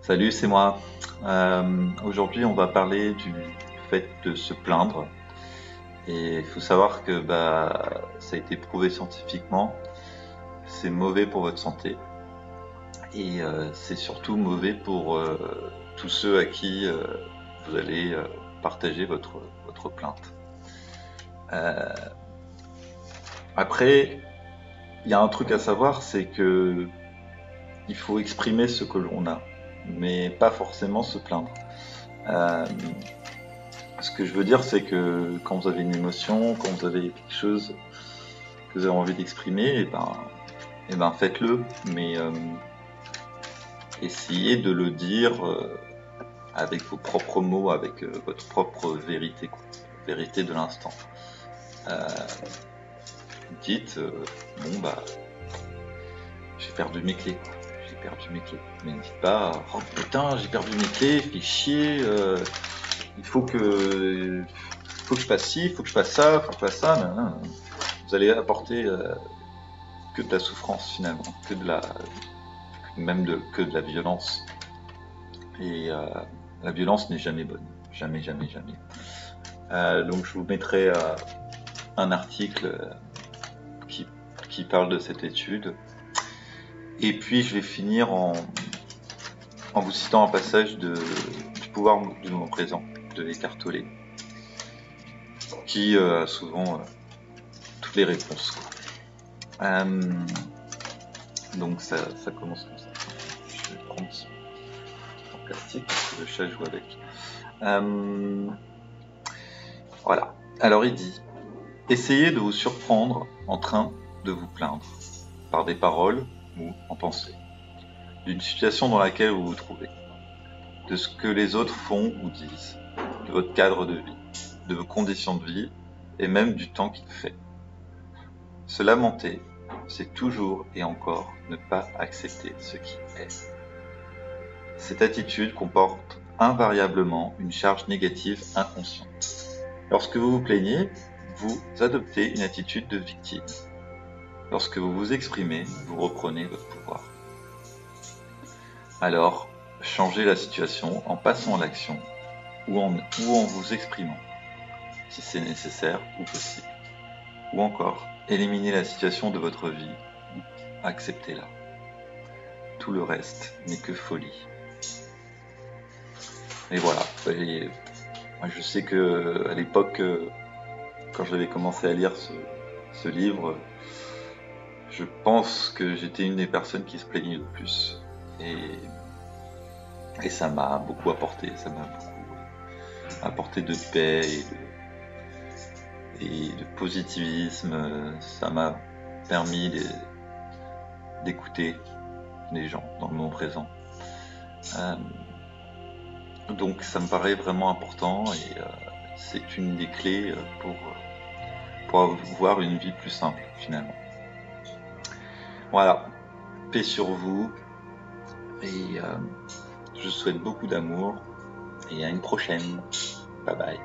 Salut, c'est moi. Aujourd'hui, on va parler du fait de se plaindre. Et il faut savoir que ça a été prouvé scientifiquement, c'est mauvais pour votre santé. Et c'est surtout mauvais pour tous ceux à qui vous allez partager votre plainte. Euh, Après, il y a un truc à savoir, c'est que il faut exprimer ce que l'on a, mais pas forcément se plaindre. Euh, Ce que je veux dire, c'est que quand vous avez une émotion, quand vous avez quelque chose que vous avez envie d'exprimer, et ben faites-le, mais essayez de le dire avec vos propres mots, avec votre propre vérité, quoi, vérité de l'instant. Euh, Dites, j'ai perdu mes clés, quoi. J'ai perdu mes clés. Mais ne dites pas, oh putain, j'ai perdu mes clés, fais chier, il faut que je fasse ci, il faut que je fasse ça, faut que je fasse ça. Non, non. Vous allez apporter que de la souffrance finalement, que de la violence. Et la violence n'est jamais bonne, jamais, jamais, jamais. Donc je vous mettrai un article qui parle de cette étude. Et puis je vais finir en vous citant un passage du pouvoir du moment présent de Eckhart Tolle, qui a souvent toutes les réponses, quoi. Donc ça commence comme ça. Je vais prendre en plastique parce que le chat joue avec. Voilà. Alors il dit, essayez de vous surprendre en train de vous plaindre, par des paroles ou en pensée, d'une situation dans laquelle vous vous trouvez, de ce que les autres font ou disent, de votre cadre de vie, de vos conditions de vie et même du temps qu'il fait. Se lamenter, c'est toujours et encore ne pas accepter ce qui est. Cette attitude comporte invariablement une charge négative inconsciente. Lorsque vous vous plaignez, vous adoptez une attitude de victime. Lorsque vous vous exprimez, vous reprenez votre pouvoir. Alors, changez la situation en passant à l'action ou en vous exprimant, si c'est nécessaire ou possible. Ou encore, éliminez la situation de votre vie ou acceptez-la. Tout le reste n'est que folie. Et voilà. Et moi, je sais que à l'époque, quand j'avais commencé à lire ce livre, je pense que j'étais une des personnes qui se plaignait le plus. Et ça m'a beaucoup apporté. Ça m'a beaucoup apporté de paix et de positivisme. Ça m'a permis d'écouter les gens dans le moment présent. Donc ça me paraît vraiment important et c'est une des clés pour avoir une vie plus simple finalement. Voilà, paix sur vous et je vous souhaite beaucoup d'amour et à une prochaine. Bye bye.